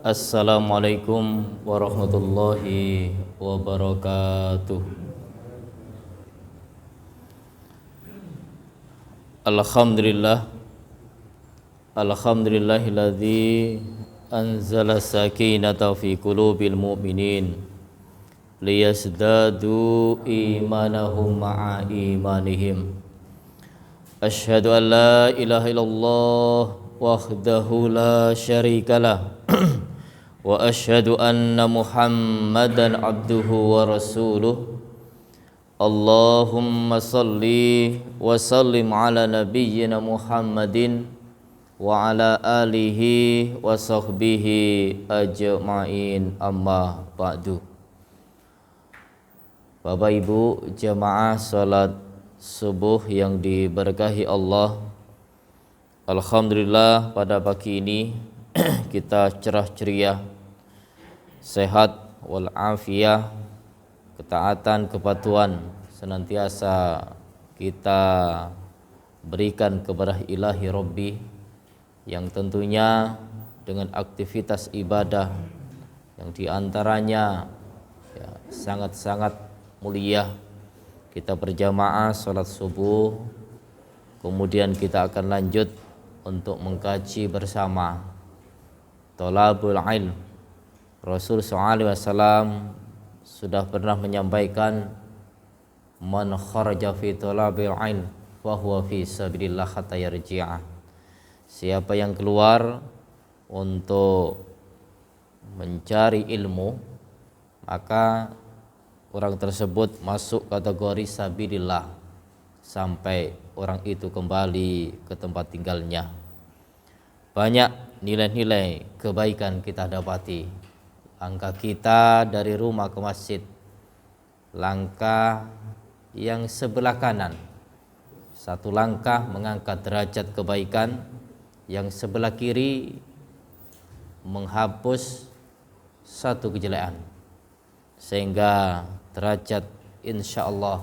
Assalamualaikum warahmatullahi wabarakatuh. Alhamdulillah, alhamdulillahilladzi anzala sakinata fi qulubil mu'minin liyazdadu imanahum ma'a imanihim. Asyhadu an la ilaha illallah wahdahu la syarikalah wa asyhadu anna Muhammadan abduhu wa rasuluh. Allahumma salli wa sallim ala nabiyyina Muhammadin wa ala alihi wa sahbihi ajma'in, amma ba'du. Bapak Ibu jamaah salat subuh yang diberkahi Allah, alhamdulillah pada pagi ini kita cerah ceria, sehat walafiat, ketaatan kepatuhan senantiasa kita berikan kepada Ilahi Rabbi, yang tentunya dengan aktivitas ibadah yang diantaranya sangat-sangat mulia. Kita berjamaah salat subuh, kemudian kita akan lanjut untuk mengkaji bersama Thalabul ilm. Rasul SAW sudah pernah menyampaikan, man kharaja fi thalabil ilm fa huwa fi sabilillah hatta yarji'a. Siapa yang keluar untuk mencari ilmu, maka orang tersebut masuk kategori sabilillah sampai orang itu kembali ke tempat tinggalnya. Banyak nilai-nilai kebaikan kita dapati. Langkah kita dari rumah ke masjid, langkah yang sebelah kanan, satu langkah mengangkat derajat kebaikan, yang sebelah kiri menghapus satu kejelekan, sehingga derajat insyaallah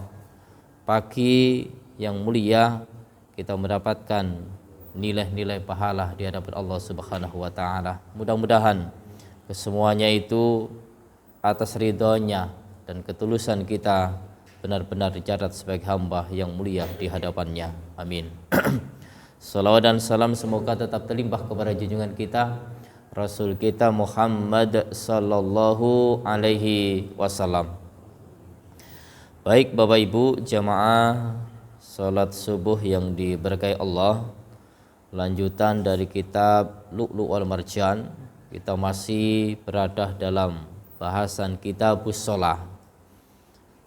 pagi yang mulia kita mendapatkan nilai-nilai pahala di hadapan Allah Subhanahu wa taala. Mudah-mudahan kesemuanya itu atas ridhonya dan ketulusan kita benar-benar dicatat sebagai hamba yang mulia di hadapannya. Amin. Salawat dan salam semoga tetap terlimpah kepada junjungan kita Rasul kita Muhammad sallallahu alaihi wasallam. Baik Bapak Ibu jamaah salat subuh yang diberkahi Allah, lanjutan dari kitab Lu'lu' wal Marjan, kita masih berada dalam bahasan Kitabus Shalah.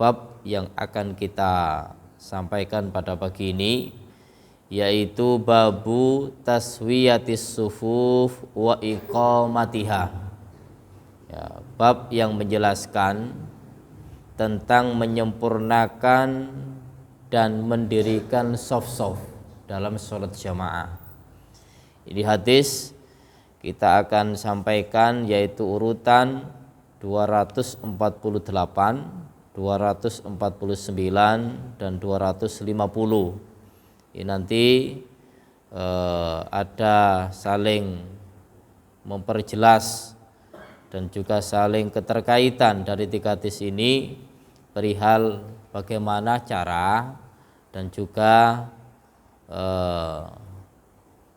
Bab yang akan kita sampaikan pada pagi ini yaitu babu taswiyatis sufuf wa iqamatiha. Ya, bab yang menjelaskan tentang menyempurnakan dan mendirikan saf-saf dalam sholat jamaah. Ini hadis kita akan sampaikan yaitu urutan 248, 249 dan 250. Ini nanti ada saling memperjelas dan juga saling keterkaitan dari tiga hadis ini perihal bagaimana cara dan juga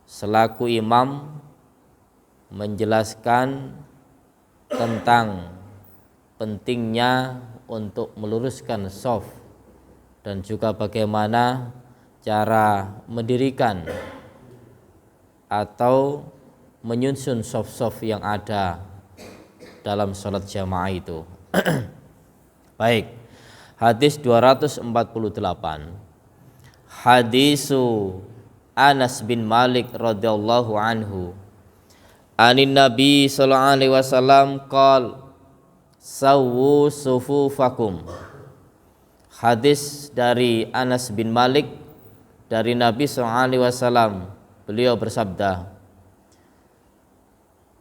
selaku imam menjelaskan tentang pentingnya untuk meluruskan shaf dan juga bagaimana cara mendirikan atau menyusun shaf-shaf yang ada dalam sholat jamaah itu. Baik, hadis 248. Hadisu Anas bin Malik radhiyallahu anhu anin Nabi sallallahu alaihi wasallam qol sawwu sufufakum. Hadis dari Anas bin Malik dari Nabi sallallahu alaihi wasallam, beliau bersabda,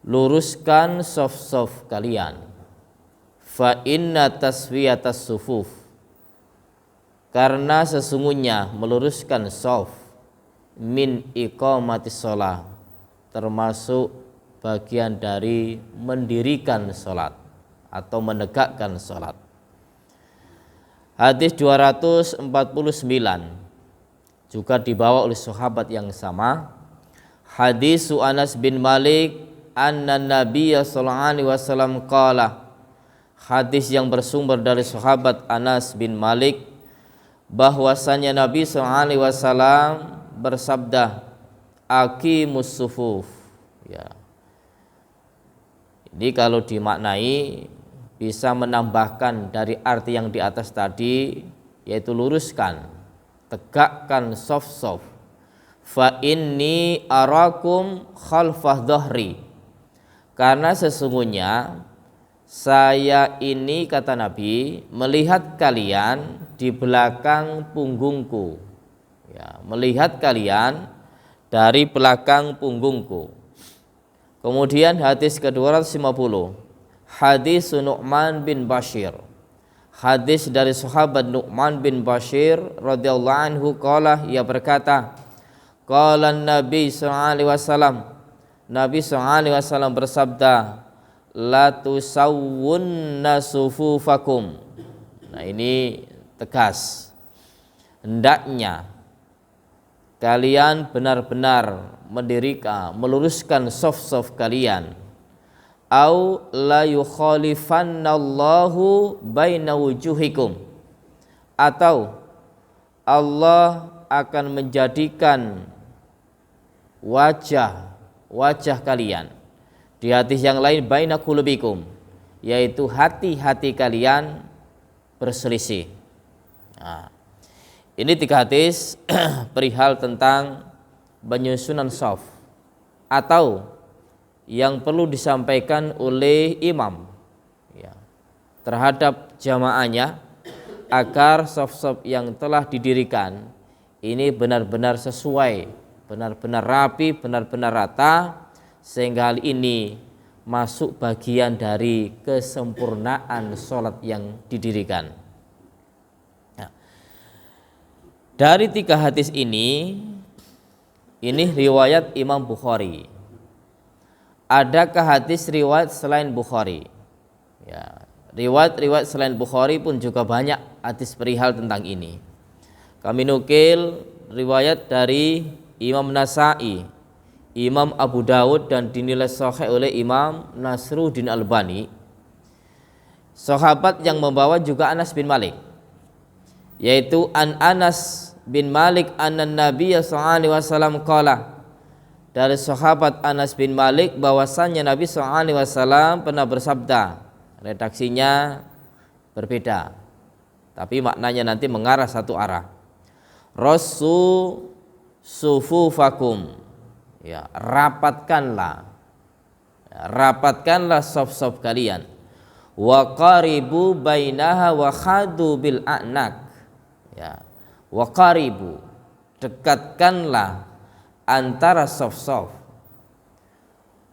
luruskan shaf-shaf kalian, fa inna taswiyatas sufuf, karena sesungguhnya meluruskan shaf min iqamatis shalah, termasuk bagian dari mendirikan sholat atau menegakkan sholat. Hadis 249 juga dibawa oleh sahabat yang sama. Hadis Anas bin Malik anna Nabiya sallallahu alaihi wasallam qala. Hadis yang bersumber dari sahabat Anas bin Malik bahwasanya Nabi sallallahu alaihi wasallam bersabda, aqimus sufuf. Ya. Ini kalau dimaknai bisa menambahkan dari arti yang di atas tadi, yaitu luruskan, tegakkan saf-saf. Fa inni arakum khalfah dhahri. Karena sesungguhnya saya ini, kata Nabi, melihat kalian di belakang punggungku. Ya, melihat kalian dari belakang punggungku. Kemudian hadis ke-250, hadis Nu'man bin Bashir. Hadis dari sahabat Nu'man bin Bashir radhiyallahu anhu qala, ia berkata, qala Nabi sallallahu alaihi wasallam, Nabi sallallahu alaihi wasallam bersabda, la tusawwunna sufufakum. Nah, ini tegas. Hendaknya kalian benar-benar mendirikan, meluruskan saf-saf kalian. Au la yukhalifannallahu baina wujuhikum. Atau Allah akan menjadikan wajah kalian. Di hadis yang lain baina qulubikum, yaitu hati-hati kalian berselisih. Nah, ini 3 hadis perihal tentang penyusunan shaf atau yang perlu disampaikan oleh imam ya, terhadap jamaahnya agar shaf-shaf yang telah didirikan ini benar-benar sesuai, benar-benar rapi, benar-benar rata, sehingga hal ini masuk bagian dari kesempurnaan sholat yang didirikan. Nah, dari 3 hadis ini riwayat Imam Bukhari. Adakah hadis riwayat selain Bukhari? Ya, riwayat selain Bukhari pun juga banyak hadis perihal tentang ini. Kami nukil riwayat dari Imam Nasa'i, Imam Abu Dawud, dan dinilai sahih oleh Imam Nasruddin Albani. Sahabat yang membawa juga Anas bin Malik, yaitu an Anas bin Malik anna Nabiya sallallahu alaihi wasallam qala. Dari sahabat Anas bin Malik bahwasannya Nabi sallallahu alaihi wasallam pernah bersabda. Redaksinya berbeda, tapi maknanya nanti mengarah satu arah. Rasu sufufakum. Ya, rapatkanlah saf-saf kalian. Wa qaribu bainaha wa khadu bil a'nak. Ya, wa qaribu, dekatkanlah antara saf-saf.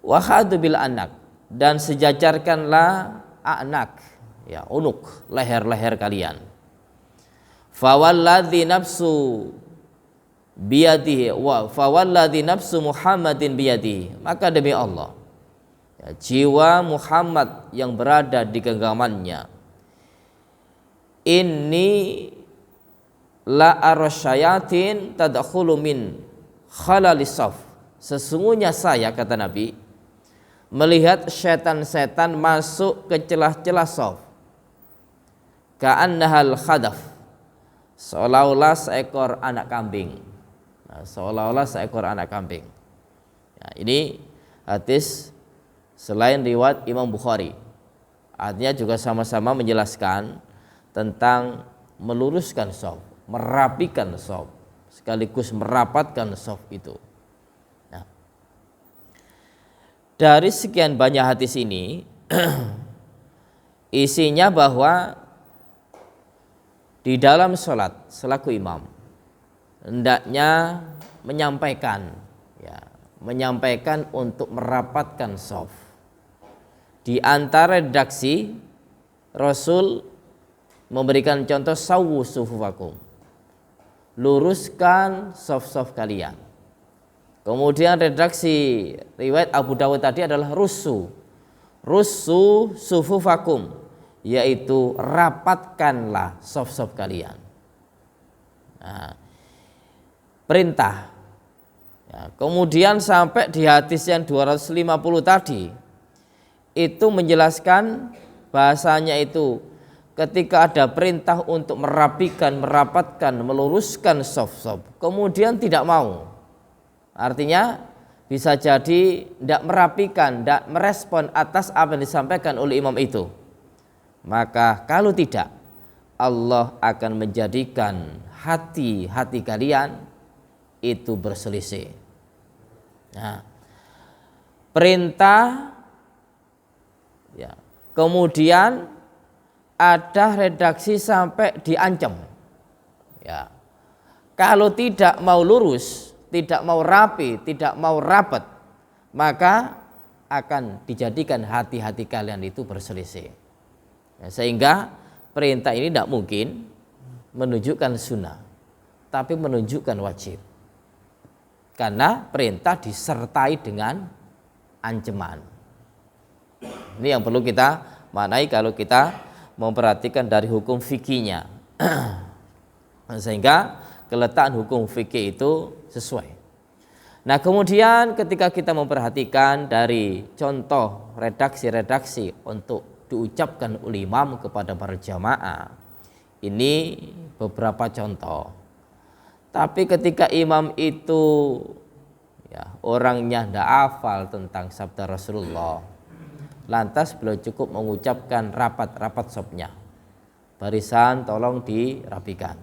Wa khadu bil a'nak, dan sejajarkanlah a'nak, ya, unuk, leher-leher kalian. Fawalladzi nafsu biyadihi wa fawalladzi nafsu Muhammadin biyadihi, maka demi Allah, ya, jiwa Muhammad yang berada di genggamannya, inni la arasyayatin tadkhulu min khalalis saf, sesungguhnya saya, kata Nabi, melihat setan-setan masuk ke celah-celah saf, ka'annahal khadaf, seolah-olah seekor anak kambing. Nah, seolah-olah seekor anak kambing. Nah, ini hadis selain riwayat Imam Bukhari. Artinya juga sama-sama menjelaskan tentang meluruskan shaf, merapikan shaf, sekaligus merapatkan shaf itu. Nah, dari sekian banyak hadis ini isinya bahwa di dalam sholat selaku imam hendaknya menyampaikan untuk merapatkan shaf. Di antara redaksi Rasul memberikan contoh sawwu sufufakum, luruskan shaf-shaf kalian. Kemudian redaksi riwayat Abu Dawud tadi adalah rusu sufufakum, yaitu rapatkanlah saf-saf kalian. Nah, perintah. Ya, kemudian sampai di hadis yang 250 tadi itu menjelaskan bahasanya itu ketika ada perintah untuk merapikan, merapatkan, meluruskan saf-saf, kemudian tidak mau. Artinya bisa jadi tidak merapikan, tidak merespon atas apa yang disampaikan oleh imam itu. Maka kalau tidak, Allah akan menjadikan hati-hati kalian itu berselisih. Nah, perintah ya, kemudian ada redaksi sampai diancam. Ya. Kalau tidak mau lurus, tidak mau rapi, tidak mau rapat, maka akan dijadikan hati-hati kalian itu berselisih. Ya, sehingga perintah ini tidak mungkin menunjukkan sunnah, tapi menunjukkan wajib. Karena perintah disertai dengan ancaman. Ini yang perlu kita maknai kalau kita memperhatikan dari hukum fikihnya. Sehingga keletakan hukum fikih itu sesuai. Nah, kemudian ketika kita memperhatikan dari contoh redaksi-redaksi untuk diucapkan oleh imam kepada para jamaah, ini beberapa contoh. Tapi ketika imam itu ya, orangnya tidak hafal tentang sabda Rasulullah, lantas beliau cukup mengucapkan rapat-rapat sopnya, barisan tolong dirapikan,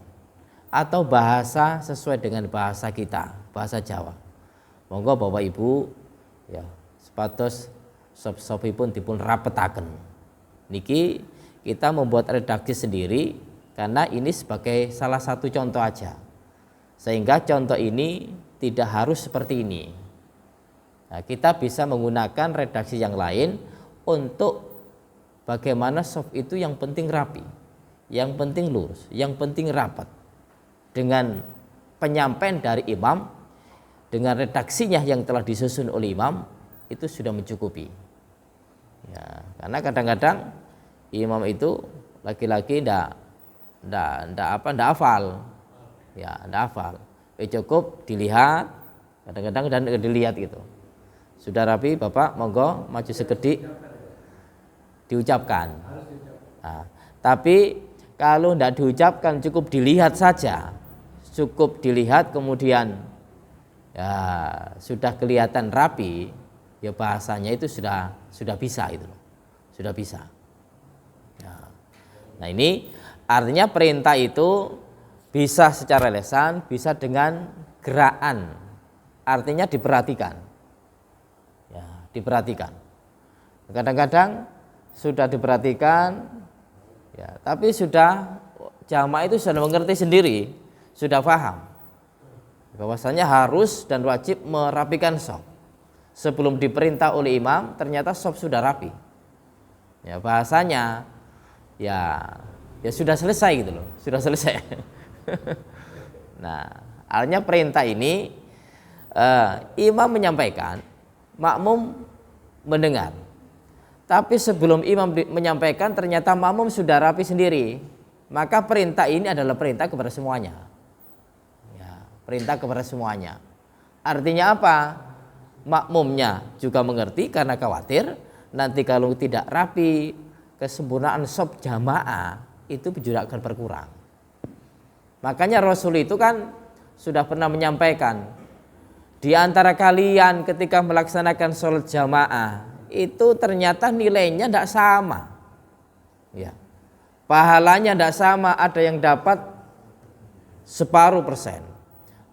atau bahasa sesuai dengan bahasa kita, bahasa Jawa. Monggo Bapak Ibu ya, sepatos sop-sopipun dipun rapetaken. Niki kita membuat redaksi sendiri karena ini sebagai salah satu contoh aja. Sehingga contoh ini tidak harus seperti ini. Nah, kita bisa menggunakan redaksi yang lain untuk bagaimana soft itu yang penting rapi, yang penting lurus, yang penting rapat. Dengan penyampaian dari imam, dengan redaksinya yang telah disusun oleh imam, itu sudah mencukupi. Ya, karena kadang-kadang imam itu laki-laki tidak hafal. Ya, tidak hafal. Cukup dilihat, kadang-kadang dan dilihat gitu. Sudah rapi, Bapak, monggo maju sekedik diucapkan. Nah, tapi kalau tidak diucapkan, cukup dilihat saja. Cukup dilihat kemudian ya sudah kelihatan rapi, ya bahasanya itu sudah bisa itu. Sudah bisa. Ya. Nah, ini artinya perintah itu bisa secara lisan, bisa dengan gerakan. Artinya diperhatikan. Ya, diperhatikan. Kadang-kadang sudah diperhatikan, ya, tapi sudah jamaah itu sudah mengerti sendiri, sudah paham bahwasanya harus dan wajib merapikan shaf. Sebelum diperintah oleh imam, ternyata shaf sudah rapi. Ya, bahasanya ya sudah selesai gitu loh, sudah selesai. Nah, artinya perintah ini imam menyampaikan, makmum mendengar. Tapi sebelum imam menyampaikan ternyata makmum sudah rapi sendiri, maka perintah ini adalah perintah kepada semuanya. Ya, perintah kepada semuanya. Artinya apa? Makmumnya juga mengerti karena khawatir nanti kalau tidak rapi, kesempurnaan shaf jamaah itu juga akan berkurang. Makanya Rasul itu kan sudah pernah menyampaikan, di antara kalian ketika melaksanakan sholat jamaah itu ternyata nilainya tidak sama. Ya. Pahalanya tidak sama, ada yang dapat separuh persen,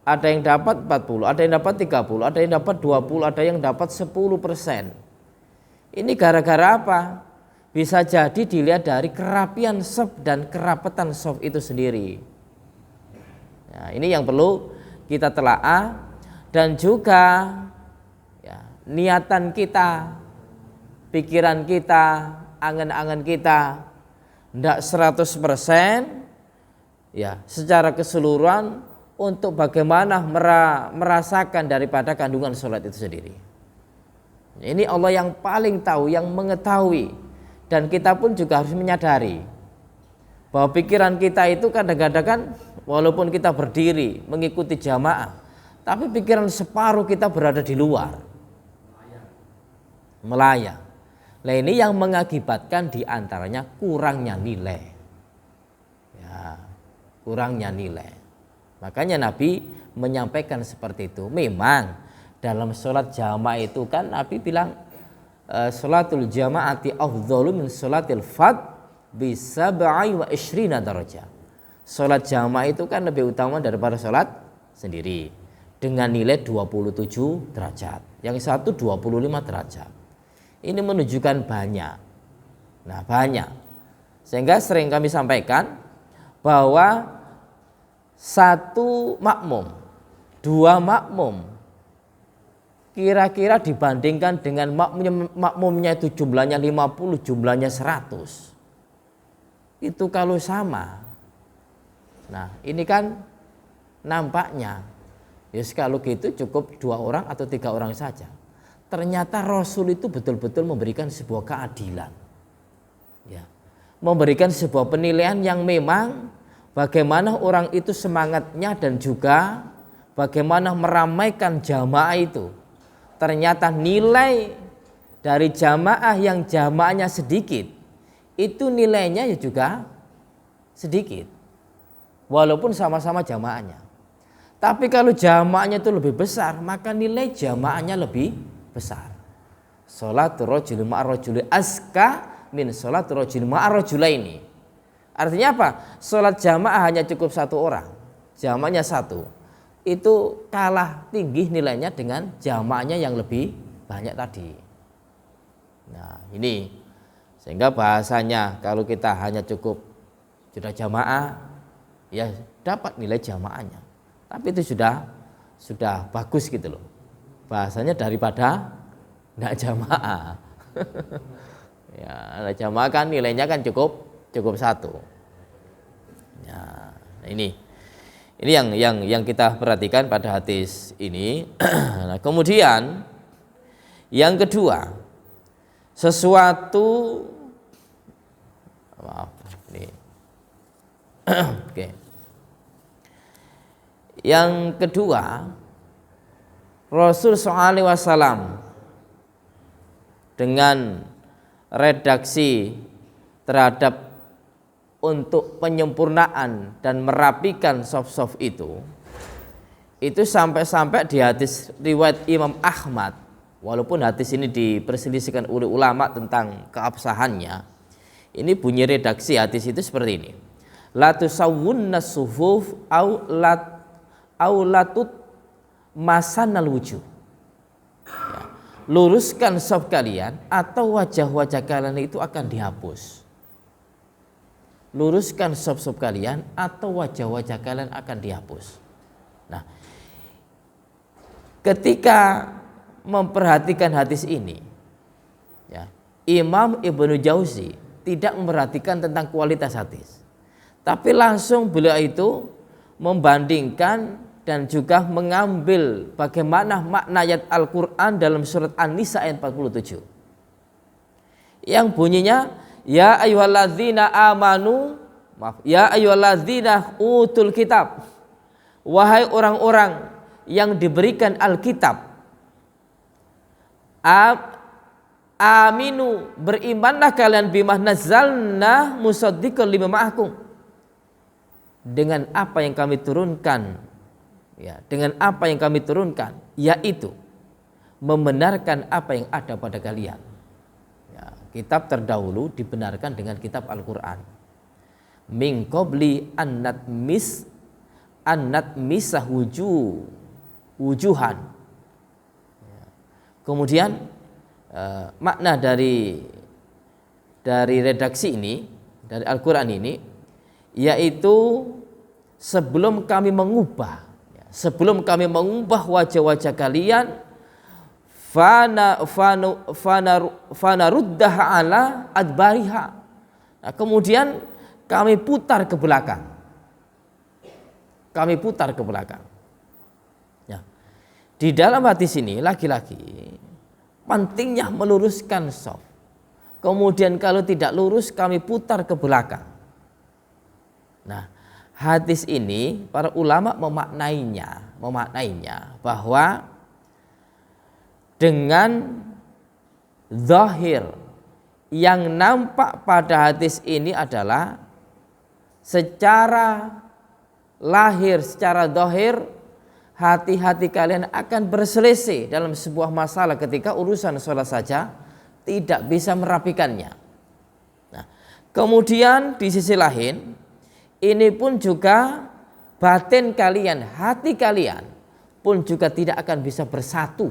ada yang dapat 40, ada yang dapat 30, ada yang dapat 20, ada yang dapat 10%. Ini gara-gara apa? Bisa jadi dilihat dari kerapian shaf dan kerapatan shaf itu sendiri. Nah, ini yang perlu kita telaah, dan juga ya, niatan kita, pikiran kita, angan-angan kita tidak 100% ya secara keseluruhan untuk bagaimana merasakan daripada kandungan sholat itu sendiri. Ini Allah yang paling tahu, yang mengetahui, dan kita pun juga harus menyadari bahwa pikiran kita itu kadang-kadang kan walaupun kita berdiri mengikuti jamaah, tapi pikiran separuh kita berada di luar, melayang. Nah ini yang mengakibatkan diantaranya kurangnya nilai, ya, kurangnya nilai. Makanya Nabi menyampaikan seperti itu. Memang dalam sholat jamaah itu kan Nabi bilang sholatul jamaati afdhalu min sholatil fard bi 27 darajah. Sholat jamaah itu kan lebih utama daripada sholat sendiri dengan nilai 27 derajat. Yang satu 25 derajat. Ini menunjukkan banyak. Nah banyak. Sehingga sering kami sampaikan bahwa satu makmum, dua makmum, kira-kira dibandingkan dengan makmumnya itu jumlahnya 50, jumlahnya 100. Itu kalau sama. Nah ini kan nampaknya ya kalau gitu cukup 2 orang atau 3 orang saja. Ternyata Rasul itu betul-betul memberikan sebuah keadilan, ya, memberikan sebuah penilaian yang memang bagaimana orang itu semangatnya dan juga bagaimana meramaikan jamaah itu. Ternyata nilai dari jamaah yang jamaahnya sedikit itu nilainya ya juga sedikit walaupun sama-sama jamaahnya. Tapi kalau jamaahnya itu lebih besar maka nilai jamaahnya lebih besar. Sholatul rajuli ma'ar rajuli azka min sholatul rajuli ma'ar rajulaini. Artinya apa? Sholat jamaah hanya cukup 1 orang, jamaahnya 1, itu kalah tinggi nilainya dengan jamaahnya yang lebih banyak tadi. Nah ini sehingga bahasanya kalau kita hanya cukup sudah jamaah ya dapat nilai jamaahnya, tapi itu sudah bagus gitu loh bahasanya daripada tidak jamaah. Ya jamaah kan nilainya kan cukup 1. Ya, ini yang kita perhatikan pada hadis ini. Nah, kemudian yang kedua, sesuatu maaf ini. Oke. Yang kedua, Rasul SAW dengan redaksi terhadap untuk penyempurnaan dan merapikan soft itu sampai-sampai di hadis riwayat Imam Ahmad, walaupun hadis ini diperselisihkan oleh ulama tentang keabsahannya, ini bunyi redaksi hadis itu seperti ini: la tusawwunna sufuf au latut masanal wujuh, ya, luruskan saf kalian atau wajah-wajah kalian itu akan dihapus. Luruskan saf-saf kalian atau wajah-wajah kalian akan dihapus. Nah, ketika memperhatikan hadis ini, ya, Imam Ibnu Jauzi tidak memperhatikan tentang kualitas hadis, tapi langsung beliau itu membandingkan dan juga mengambil bagaimana makna ayat Al-Quran dalam surat An-Nisa ayat 47 yang bunyinya ya ayyuhalladzina amanu, ya ayyuhalladzina utul kitab, wahai orang-orang yang diberikan Alkitab, aminu, berimanlah kalian bima nazzalna musaddiqan lima ma'akum, dengan apa yang kami turunkan, ya, dengan apa yang kami turunkan, yaitu membenarkan apa yang ada pada kalian. Ya, kitab terdahulu dibenarkan dengan kitab Al-Quran. Min qabli annat misah wujuhan. Ya. Kemudian makna dari redaksi ini, dari Al-Quran ini, yaitu sebelum kami mengubah wajah-wajah kalian, fanaruddah ala adbariha. Nah, kemudian kami putar ke belakang. kami putar ke belakang. Ya. Di dalam hadis ini lagi-lagi pentingnya meluruskan shaf. Kemudian kalau tidak lurus kami putar ke belakang. Nah, hadis ini para ulama memaknainya bahwa dengan zahir yang nampak pada hadis ini adalah secara lahir, secara zahir hati-hati kalian akan berselisih dalam sebuah masalah ketika urusan sholat saja tidak bisa merapikannya. Nah, kemudian di sisi lain ini pun juga batin kalian, hati kalian pun juga tidak akan bisa bersatu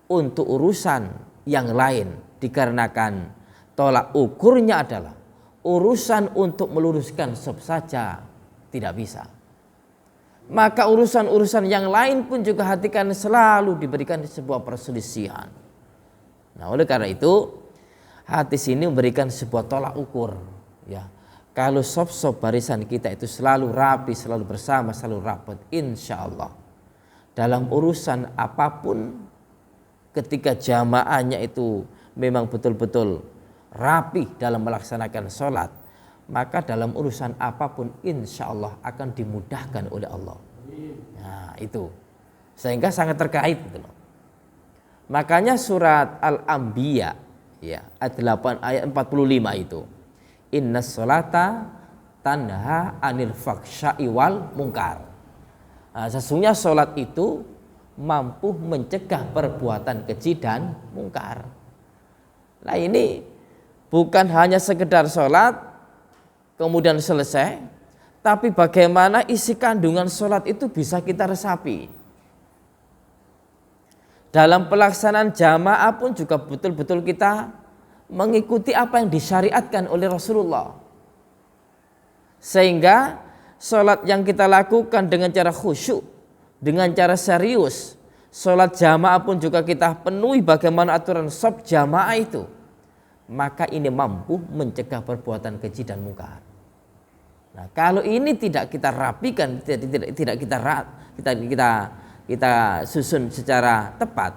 untuk urusan yang lain dikarenakan tolak ukurnya adalah urusan untuk meluruskan shaf saja tidak bisa. Maka urusan-urusan yang lain pun juga hati kalian selalu diberikan sebuah perselisihan. Nah, oleh karena itu hadis ini memberikan sebuah tolak ukur, ya. Kalau shaf-shaf barisan kita itu selalu rapi, selalu bersama, selalu rapat, insya Allah dalam urusan apapun ketika jamaahnya itu memang betul-betul rapi dalam melaksanakan sholat, maka dalam urusan apapun insya Allah akan dimudahkan oleh Allah. Nah itu sehingga sangat terkait gitu loh. Makanya surat Al-Anbiya ya ayat 8 ayat 45 itu, innas sholata tanha anil faksha'i wal munkar. Nah, sesungguhnya sholat itu mampu mencegah perbuatan keji dan mungkar. Nah ini bukan hanya sekedar sholat kemudian selesai, tapi bagaimana isi kandungan sholat itu bisa kita resapi. Dalam pelaksanaan jamaah pun juga betul-betul kita mengikuti apa yang disyariatkan oleh Rasulullah. Sehingga sholat yang kita lakukan dengan cara khusyuk, dengan cara serius, sholat jamaah pun juga kita penuhi bagaimana aturan shaf jamaah itu, maka ini mampu mencegah perbuatan keji dan mungkar. Nah, kalau ini tidak kita rapikan, tidak kita susun secara tepat,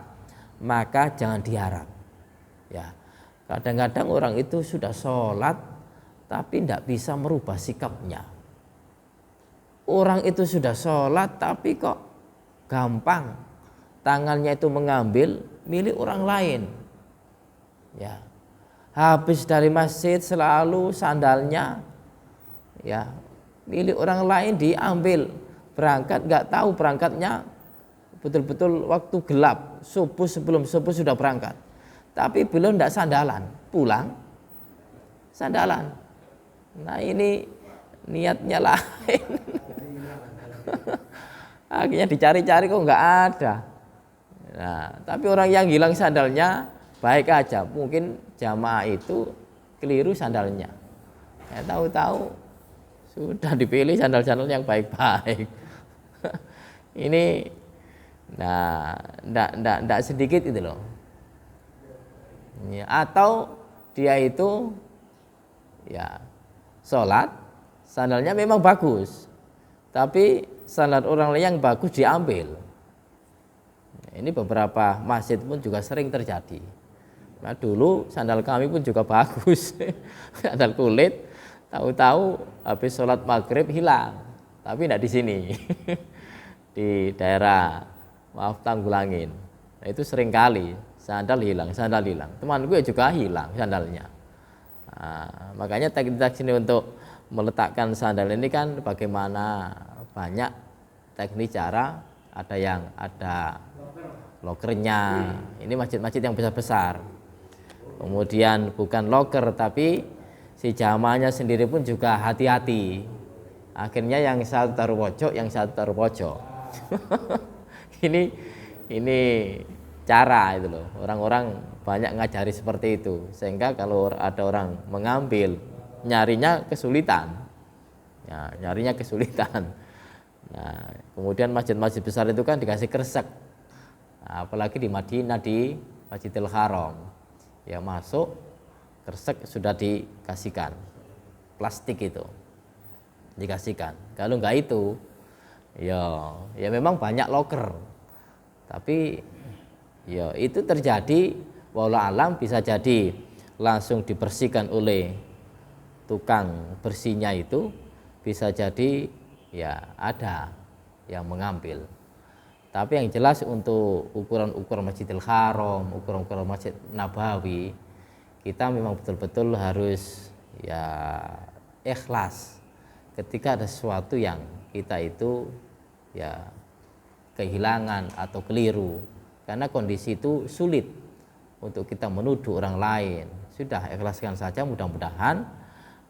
maka jangan diharap. Ya, kadang-kadang orang itu sudah sholat tapi tidak bisa merubah sikapnya. Orang itu sudah sholat tapi kok gampang tangannya itu mengambil milik orang lain. Ya, habis dari masjid selalu sandalnya ya milik orang lain diambil, berangkat nggak tahu berangkatnya betul-betul waktu gelap, subuh sebelum subuh sudah berangkat, tapi belum tidak sandalan, pulang sandalan. Nah ini niatnya lain. Akhirnya dicari-cari kok nggak ada. Nah, tapi orang yang hilang sandalnya baik aja, mungkin jamaah itu keliru sandalnya. Ya, tahu-tahu sudah dipilih sandal-sandal yang baik-baik. Ini, nah, ndak sedikit itu loh. Ya, atau dia itu, ya, sholat, sandalnya memang bagus, tapi sandal orang lain yang bagus diambil. Ini beberapa masjid pun juga sering terjadi. Nah, dulu sandal kami pun juga bagus, sandal kulit. Tahu-tahu habis sholat maghrib hilang, tapi tidak di sini, di daerah Tanggulangin. Nah, itu sering kali sandal hilang. Teman gue juga hilang sandalnya. Nah, makanya teknik sini untuk meletakkan sandal ini kan bagaimana banyak teknik cara, ada yang ada lokernya. Ini masjid-masjid yang besar-besar. Kemudian bukan loker tapi si jamaahnya sendiri pun juga hati-hati. Akhirnya yang satu taruh pojok, yang satu taruh pojok. ini cara itu loh. Orang-orang banyak ngajari seperti itu. Sehingga kalau ada orang mengambil, nyarinya kesulitan. Ya, nyarinya kesulitan. Nah, kemudian masjid-masjid besar itu kan dikasih kresek. Nah, apalagi di Madinah di Masjidil Haram. Ya masuk kresek sudah dikasihkan, plastik itu dikasihkan. Kalau enggak itu Ya memang banyak loker. Tapi ya itu terjadi wallahu alam, bisa jadi langsung dibersihkan oleh tukang bersihnya itu, bisa jadi ya ada yang mengambil. Tapi yang jelas untuk ukuran-ukuran Masjidil Haram, ukuran-ukuran Masjid Nabawi, kita memang betul-betul harus ya ikhlas ketika ada sesuatu yang kita itu ya kehilangan atau keliru, karena kondisi itu sulit untuk kita menuduh orang lain. Sudah ikhlaskan saja, mudah-mudahan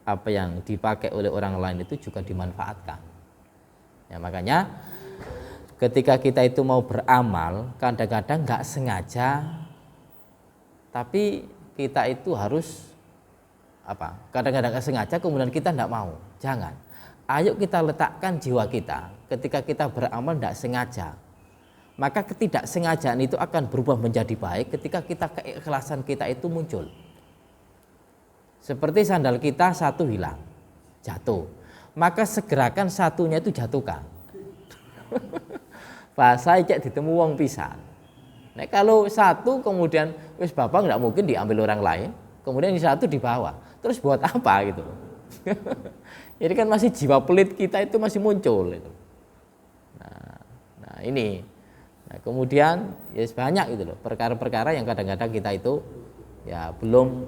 apa yang dipakai oleh orang lain itu juga dimanfaatkan. Ya, makanya ketika kita itu mau beramal, kadang-kadang nggak sengaja, tapi kita itu harus kadang-kadang nggak sengaja, kemudian kita nggak mau. Jangan. Ayo kita letakkan jiwa kita ketika kita beramal tidak sengaja, maka ketidaksengajaan itu akan berubah menjadi baik ketika keikhlasan kita itu muncul. Seperti sandal kita satu hilang, jatuh, maka segerakan satunya itu jatuhkan. Bahasa cek ditemu wong pisan. Nah, kalau satu kemudian wis bapak nggak mungkin diambil orang lain, kemudian ini satu dibawa, terus buat apa gitu? Jadi kan masih jiwa pelit kita itu masih muncul itu. Nah ini, kemudian ya banyak itu loh perkara-perkara yang kadang-kadang kita itu ya belum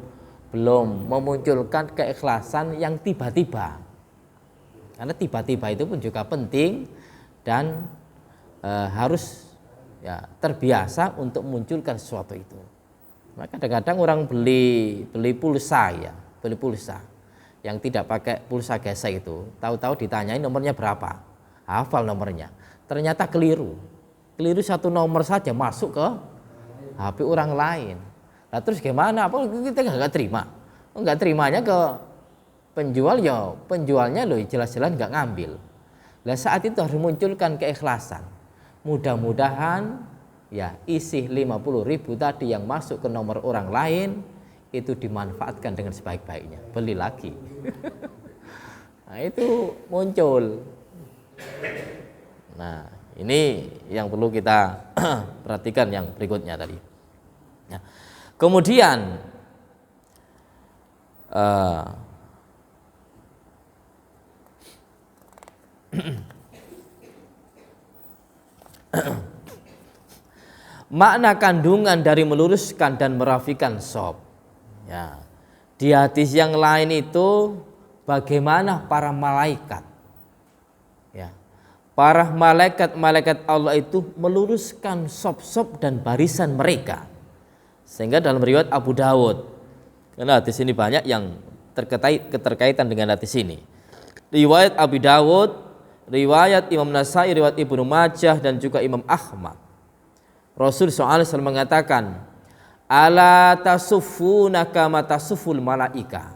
memunculkan keikhlasan yang tiba-tiba. Karena tiba-tiba itu pun juga penting dan harus ya terbiasa untuk munculkan sesuatu itu. Maka kadang-kadang orang beli pulsa yang tidak pakai pulsa gesek itu, tahu-tahu ditanyain nomornya berapa, hafal nomornya, ternyata keliru satu nomor saja masuk ke HP orang lain. Nah terus gimana? Apa kita nggak terima? Nggak terimanya ke penjual, ya penjualnya loh jelas-jelas nggak ngambil. Nah saat itu harus munculkan keikhlasan. Mudah-mudahan ya isi 50.000 tadi yang masuk ke nomor orang lain itu dimanfaatkan dengan sebaik-baiknya, beli lagi. Nah itu muncul. Nah ini yang perlu kita perhatikan yang berikutnya tadi. Nah, kemudian makna kandungan dari meluruskan dan merafikan shop. Ya, di hadis yang lain itu bagaimana para malaikat, ya, para malaikat Allah itu meluruskan shop-shop dan barisan mereka, sehingga dalam riwayat Abu Dawud, karena hadis ini banyak yang keterkaitan dengan hadis ini, riwayat Abu Dawud, riwayat Imam Nasai, riwayat Ibnu Majah dan juga Imam Ahmad, Rasul SAW mengatakan, ala tasufuna kama tasuful malaika.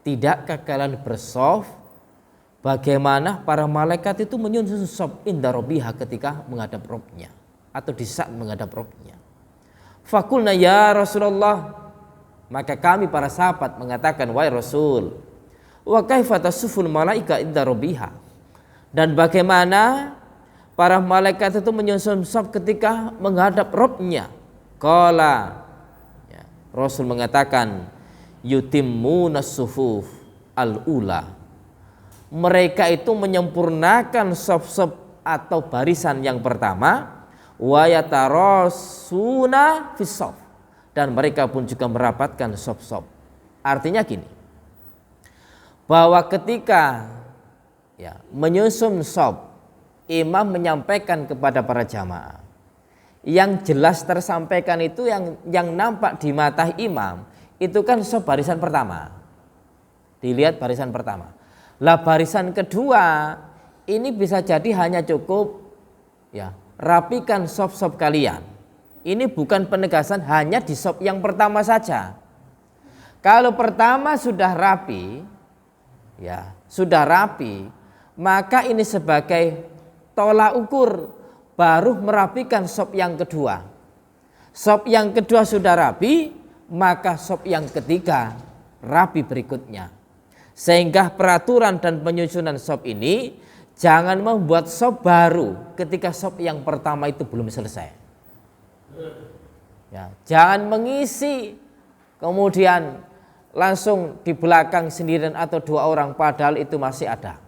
Tidakkah kalian bersof bagaimana para malaikat itu menyusun sof inda robbiha ketika menghadap Rabbnya atau di saat menghadap Rabbnya. Fakulna ya Rasulullah, maka kami para sahabat mengatakan, wahai Rasul, wa kaifa tasuful malaika inda robbiha, dan bagaimana para malaikat itu menyusun sof ketika menghadap Rabbnya. Qala, ya, Rasul mengatakan, yutimmuna sufuf al-ula, mereka itu menyempurnakan sop-sop atau barisan yang pertama, wa yatarasuna fis-saf, dan mereka pun juga merapatkan sop-sop. Artinya gini, bahwa ketika ya menyusun sop, imam menyampaikan kepada para jamaah, yang jelas tersampaikan itu yang nampak di mata imam itu kan sop barisan pertama, dilihat barisan pertama. Lah barisan kedua ini bisa jadi hanya cukup ya rapikan sop-sop kalian. Ini bukan penegasan hanya di sop yang pertama saja. Kalau pertama sudah rapi, ya sudah rapi, maka ini sebagai tolak ukur, baru merapikan sop yang kedua. Sop yang kedua sudah rapi, maka sop yang ketiga rapi berikutnya. Sehingga peraturan dan penyusunan sop ini Jangan membuat sop baru ketika sop yang pertama itu belum selesai. Ya, jangan mengisi kemudian langsung di belakang sendirian atau 2 orang padahal itu masih ada.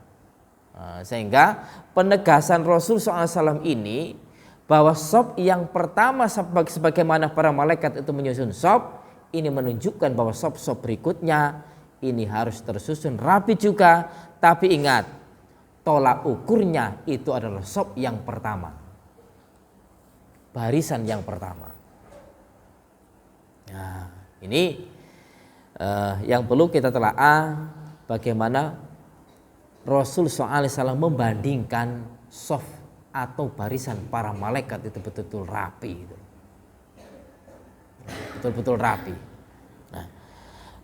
Sehingga penegasan Rasul SAW ini bahwa sop yang pertama sebagaimana para malaikat itu menyusun sop, ini menunjukkan bahwa sop-sop berikutnya ini harus tersusun rapi juga. Tapi ingat, tolak ukurnya itu adalah sop yang pertama, barisan yang pertama. Nah, ini yang perlu kita telaah, bagaimana Rasul SAW membandingkan saf atau barisan para malaikat itu betul-betul rapi, betul-betul rapi. Nah,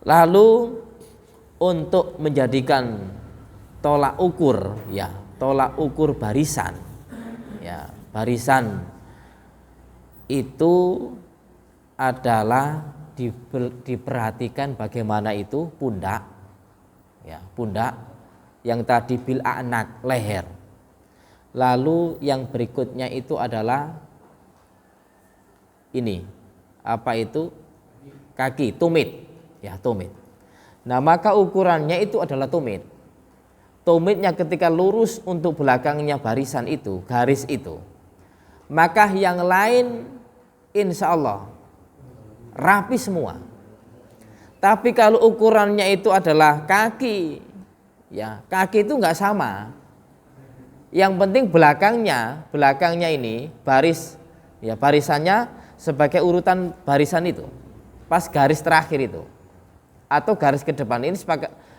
lalu untuk menjadikan tolak ukur, ya tolak ukur barisan, ya barisan itu adalah diperhatikan bagaimana itu pundak, ya pundak yang tadi bil a'naq, leher. Lalu yang berikutnya itu adalah ini, apa itu, kaki, tumit, ya tumit. Nah maka ukurannya itu adalah tumit. Tumitnya ketika lurus untuk belakangnya barisan itu, garis itu, maka yang lain insya Allah rapi semua. Tapi kalau ukurannya itu adalah kaki, ya kaki itu nggak sama. Yang penting belakangnya ini baris, ya barisannya sebagai urutan barisan itu, pas garis terakhir itu, atau garis ke depan ini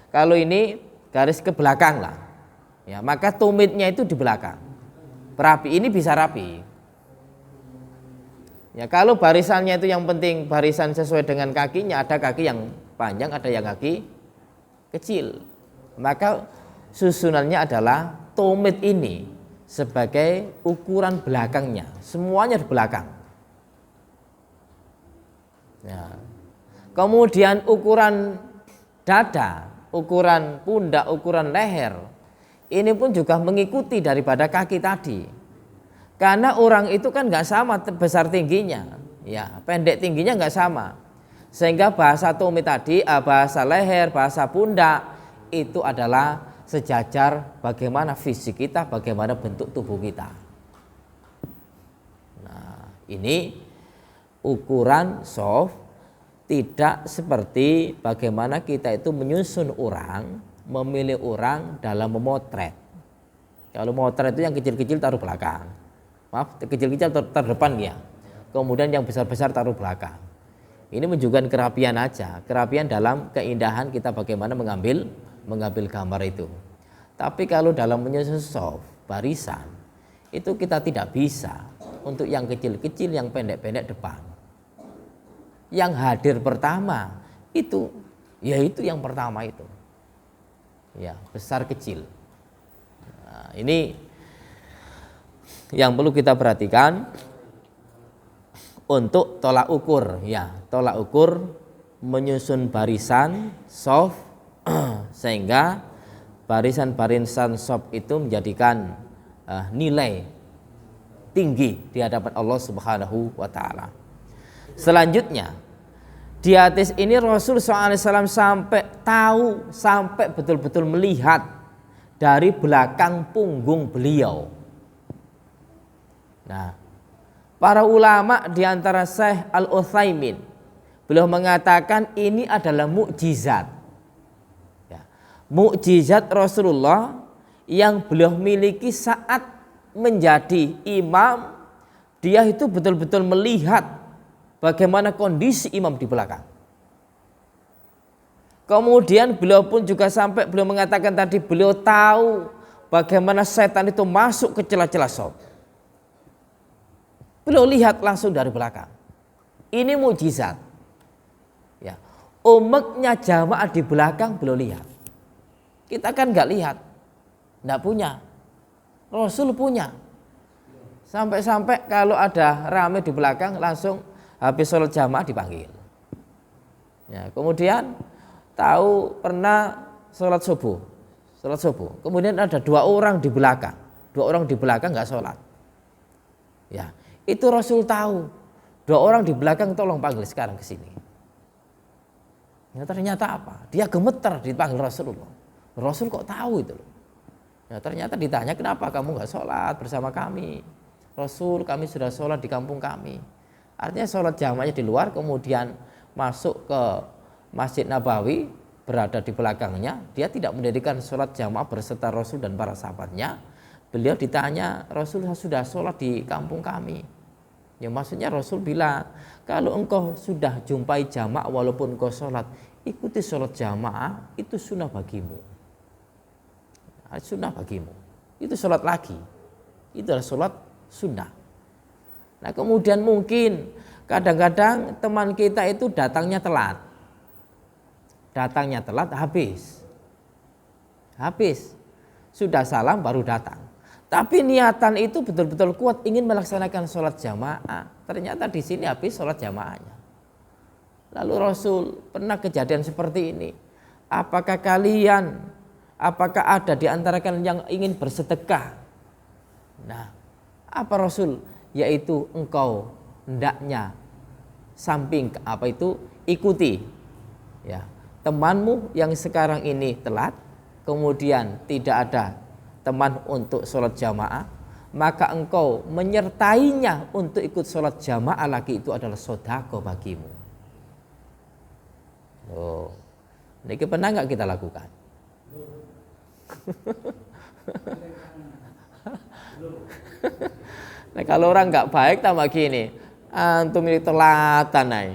kalau ini garis ke belakang lah, ya maka tumitnya itu di belakang. Rapi, ini bisa rapi. Ya kalau barisannya itu yang penting barisan sesuai dengan kakinya, ada kaki yang panjang, ada yang kaki kecil, maka susunannya adalah tumit ini sebagai ukuran belakangnya, semuanya di belakang. Ya. Kemudian ukuran dada, ukuran pundak, ukuran leher, ini pun juga mengikuti daripada kaki tadi. Karena orang itu kan nggak sama besar tingginya, ya pendek tingginya nggak sama, sehingga bahasa tumit tadi, bahasa leher, bahasa pundak itu adalah sejajar bagaimana fisik kita, bagaimana bentuk tubuh kita. Nah ini ukuran soft, tidak seperti bagaimana kita itu menyusun orang, memilih orang dalam memotret. Kalau memotret itu yang kecil-kecil taruh belakang, maaf kecil-kecil taruh depan ya, kemudian yang besar-besar taruh belakang. Ini menunjukkan kerapian aja, kerapian dalam keindahan kita bagaimana mengambil gambar itu. Tapi kalau dalam menyusun soft, barisan, itu kita tidak bisa untuk yang kecil-kecil, yang pendek-pendek depan. Yang hadir pertama itu, yaitu yang pertama itu, ya besar kecil. Nah, ini yang perlu kita perhatikan untuk tolak ukur, ya tolak ukur menyusun barisan soft sehingga barisan-barisan soft itu menjadikan nilai tinggi di hadapan Allah Subhanahu wa taala. Selanjutnya di hadis ini Rasul SAW sampai tahu, sampai betul-betul melihat dari belakang punggung beliau. Nah, para ulama diantara Syekh Al-Utsaimin, beliau mengatakan ini adalah mukjizat. Ya, mukjizat Rasulullah yang beliau miliki saat menjadi imam, dia itu betul-betul melihat bagaimana kondisi imam di belakang. Kemudian beliau pun juga sampai beliau mengatakan tadi, beliau tahu bagaimana setan itu masuk ke celah-celah shaf. Beliau lihat langsung dari belakang. Ini mukjizat. Ya, umatnya jamaah di belakang beliau lihat. Kita kan nggak lihat, nggak punya. Rasul punya. Sampai-sampai kalau ada rame di belakang langsung habis sholat jamaah dipanggil. Ya, kemudian tahu pernah sholat subuh sholat subuh. Kemudian ada 2 orang di belakang, 2 orang di belakang nggak sholat. Ya, itu Rasul tahu. 2 orang di belakang tolong panggil sekarang ke sini. Ya, ternyata apa? Dia gemeter dipanggil Rasulullah. Rasul kok tahu itu loh. Ya, ternyata ditanya kenapa kamu nggak sholat bersama kami. Rasul, kami sudah sholat di kampung kami. Artinya sholat jamaahnya di luar, kemudian masuk ke Masjid Nabawi, berada di belakangnya. Dia tidak mendirikan sholat jamaah berserta Rasul dan para sahabatnya. Beliau ditanya, Rasul sudah sholat di kampung kami. Ya maksudnya Rasul bilang, kalau engkau sudah jumpai jamaah walaupun engkau sholat, ikuti sholat jamaah, itu sunnah bagimu. Sunnah bagimu. Itu sholat lagi. Itu adalah sholat sunnah. Nah kemudian mungkin kadang-kadang teman kita itu datangnya telat. Datangnya telat habis. Sudah salam baru datang. Tapi niatan itu betul-betul kuat ingin melaksanakan sholat jamaah. Ternyata di sini habis sholat jamaahnya. Lalu Rasul pernah kejadian seperti ini. Apakah ada di antara kalian yang ingin bersedekah? Nah, apa Rasul? Yaitu engkau hendaknya ikuti. Ya, temanmu yang sekarang ini telat, kemudian tidak ada teman untuk sholat jamaah, maka engkau menyertainya untuk ikut sholat jamaah lagi, itu adalah sodako bagimu. Oh, ini pernah nggak kita lakukan? Nah kalau orang nggak baik tambah gini, antum ini telatan nih.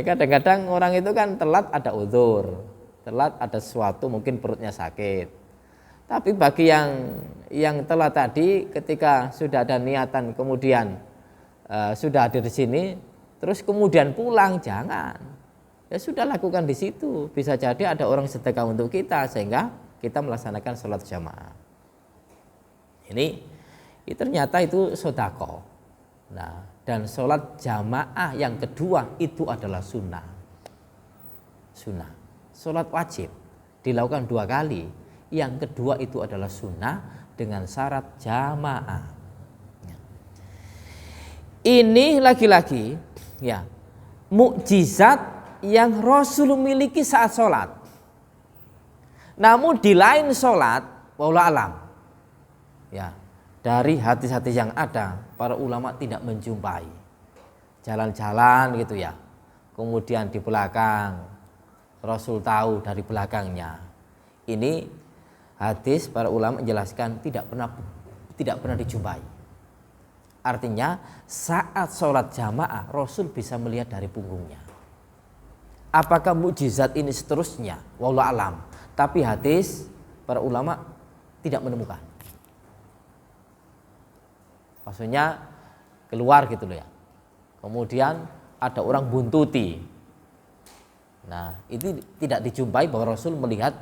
Kadang-kadang orang itu kan telat ada uzur. Telat ada sesuatu, mungkin perutnya sakit. Tapi bagi yang telat tadi, ketika sudah ada niatan kemudian sudah hadir di sini, terus kemudian pulang, jangan. Ya sudah lakukan di situ. Bisa jadi ada orang sedekah untuk kita sehingga kita melaksanakan sholat jamaah. Ini ternyata itu sodako. Nah, dan sholat jamaah yang kedua itu adalah sunnah. Sholat wajib dilakukan 2 kali. Yang kedua itu adalah sunnah dengan syarat jamaah. Ini lagi-lagi ya mukjizat yang Rasul miliki saat sholat. Namun di lain sholat, wallahu alam, ya dari hadis-hadis yang ada, para ulama tidak menjumpai. Jalan-jalan gitu ya, kemudian di belakang Rasul tahu dari belakangnya. Ini hadis para ulama menjelaskan tidak pernah dijumpai. Artinya saat sholat jamaah Rasul bisa melihat dari punggungnya. Apakah mukjizat ini seterusnya? Wallahu alam. Tapi hadis para ulama tidak menemukan. Maksudnya keluar gitu loh ya. Kemudian ada orang buntuti. Nah, itu tidak dijumpai bahwa Rasul melihat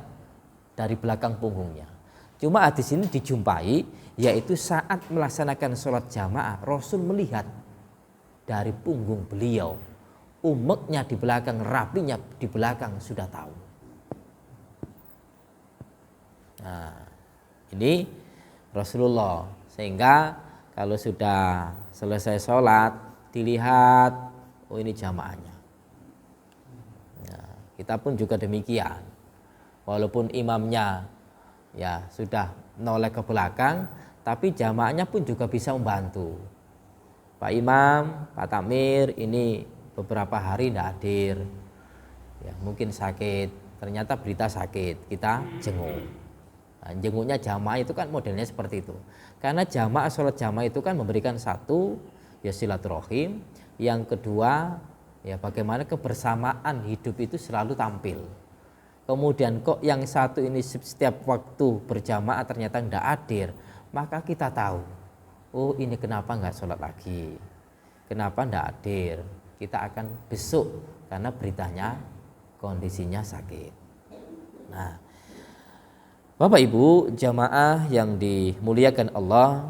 dari belakang punggungnya. Cuma hadis ini dijumpai, yaitu saat melaksanakan sholat jamaah Rasul melihat dari punggung beliau, umeknya di belakang, rapinya di belakang sudah tahu. Nah, ini Rasulullah, sehingga kalau sudah selesai sholat dilihat, oh ini jamaahnya. Nah, kita pun juga demikian. Walaupun imamnya ya sudah noleh ke belakang, tapi jamaahnya pun juga bisa membantu. Pak Imam, Pak Takmir ini beberapa hari tidak hadir, ya mungkin sakit. Ternyata berita sakit, kita jenguk. Nah, jenguknya jamaah itu kan modelnya seperti itu. Karena jamaah sholat jamaah itu kan memberikan satu ya silaturahim, yang kedua ya bagaimana kebersamaan hidup itu selalu tampil. Kemudian kok yang satu ini setiap waktu berjamaah ternyata tidak hadir, maka kita tahu, oh ini kenapa nggak sholat lagi, kenapa tidak hadir, kita akan besuk karena beritanya kondisinya sakit. Nah, Bapak Ibu jamaah yang dimuliakan Allah,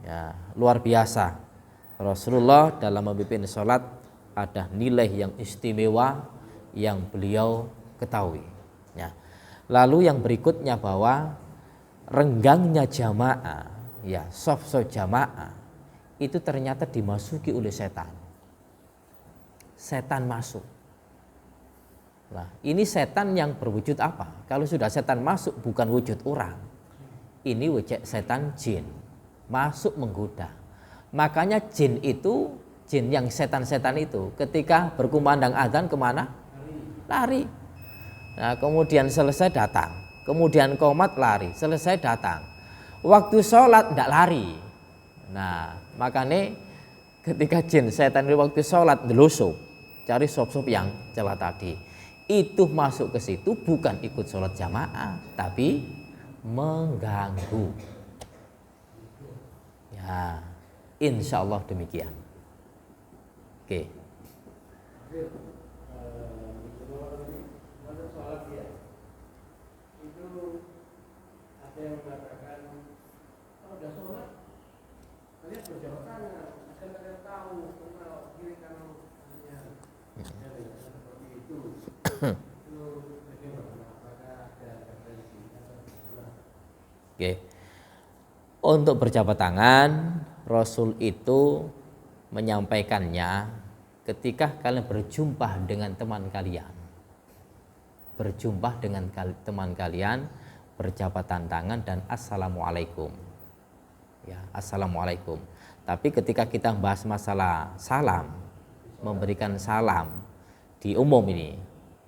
ya, luar biasa. Rasulullah dalam memimpin sholat ada nilai yang istimewa yang beliau ketahui. Ya. Lalu yang berikutnya bahwa renggangnya jamaah, ya soft jamaah itu ternyata dimasuki oleh setan. Setan masuk. Nah, ini setan yang berwujud apa? Kalau sudah setan masuk bukan wujud orang. Ini wujud setan jin. Masuk menggoda. Makanya jin itu, jin yang setan-setan itu ketika berkumandang azan kemana? Lari. Nah, kemudian selesai datang, kemudian qomat lari, selesai datang. Waktu sholat tidak lari. Nah, makanya ketika jin setan itu waktu sholat delusup, cari sop-sop yang celah tadi, itu masuk ke situ bukan ikut sholat jamaah, tapi mengganggu. Ya, insya Allah demikian. Oke. Yang mengatakan udah sholat kalian berjawab tangan, kalian tahu kenal kiri kanan seperti itu. Itu bagaimana? Apakah ada referensi? Oke. Untuk berjabat tangan, Rasul itu menyampaikannya ketika kalian berjumpa dengan teman kalian. Berjumpa dengan teman kalian, berjabatan tangan dan assalamualaikum. Ya, assalamualaikum. Tapi ketika kita bahas masalah salam, memberikan salam di umum ini,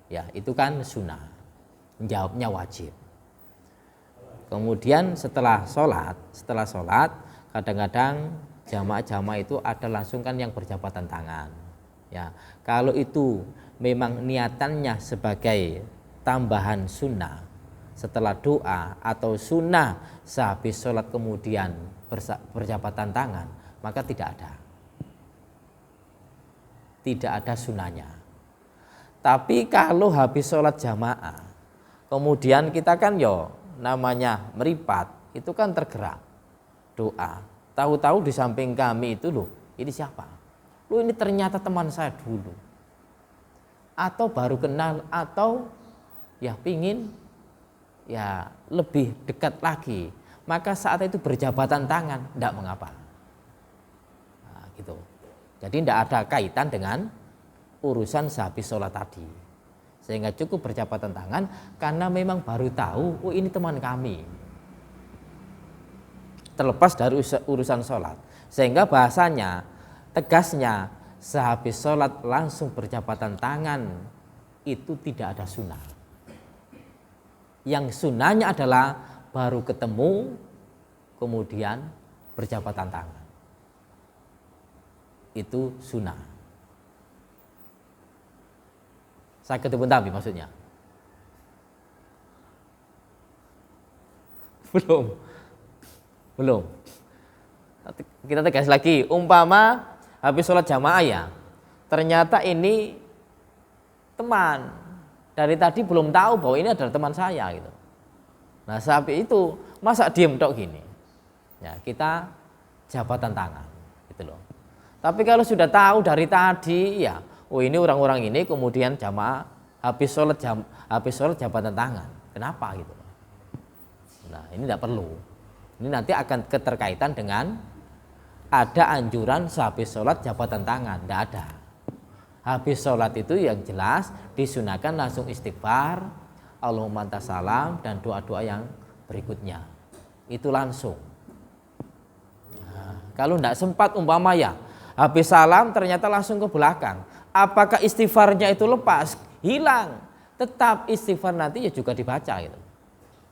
ya itu kan sunnah, menjawabnya wajib. Kemudian setelah sholat, kadang-kadang jamaah itu ada langsung kan yang berjabatan tangan. Ya, kalau itu memang niatannya sebagai tambahan sunnah, setelah doa atau sunnah sehabis sholat kemudian berjabatan tangan, maka tidak ada sunnahnya. Tapi kalau habis sholat jamaah kemudian kita kan namanya meripat, itu kan tergerak doa, tahu-tahu di samping kami itu loh, ini siapa? Loh, ini ternyata teman saya dulu, atau baru kenal, atau ya pingin ya lebih dekat lagi, maka saat itu berjabatan tangan tidak mengapa. Nah, gitu. Jadi tidak ada kaitan dengan urusan sehabis sholat tadi, sehingga cukup berjabatan tangan karena memang baru tahu, oh ini teman kami, terlepas dari urusan sholat. Sehingga bahasanya, tegasnya, sehabis sholat langsung berjabatan tangan itu tidak ada sunnah. Yang sunnahnya adalah baru ketemu kemudian berjabatan tangan. Itu sunnah. Saya ketemu tapi maksudnya belum. Kita tegas lagi, umpama habis sholat jamaah ya, ternyata ini teman. Dari tadi belum tahu bahwa ini adalah teman saya gitu. Nah, sampai itu masa diem tok gini. Ya, kita jabatan tangan gitu loh. Tapi kalau sudah tahu dari tadi ya, oh ini orang-orang ini kemudian jamaah habis sholat jabatan tangan. Kenapa gitu? Nah, ini tidak perlu. Ini nanti akan keterkaitan dengan ada anjuran sehabis sholat jabatan tangan, tidak ada. Habis sholat itu yang jelas disunahkan langsung istighfar, Allahumma anta salam, dan doa-doa yang berikutnya. Itu langsung. Nah, kalau tidak sempat umpama ya, habis salam ternyata langsung ke belakang. Apakah istighfarnya itu lepas? Hilang. Tetap istighfar nanti ya juga dibaca gitu.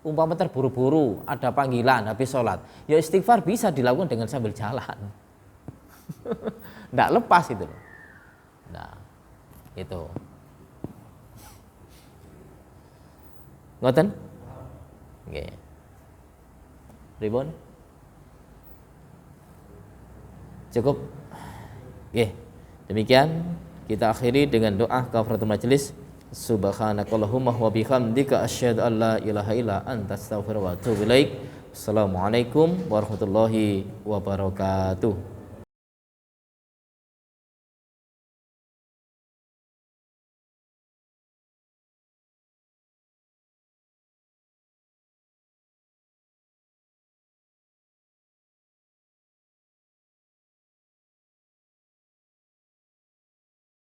Umpama terburu-buru ada panggilan habis sholat, ya istighfar bisa dilakukan dengan sambil jalan. Tidak lepas itu. Nah, itu. Ngoten? Nggih. Pripun? Cukup? Nggih. Demikian kita akhiri dengan doa kafaratul majelis. Subhanakallahumma wa bihamdika asyhadu an la ilaha illa anta astaghfiruka wa atubu ilaik. Assalamualaikum warahmatullahi wabarakatuh.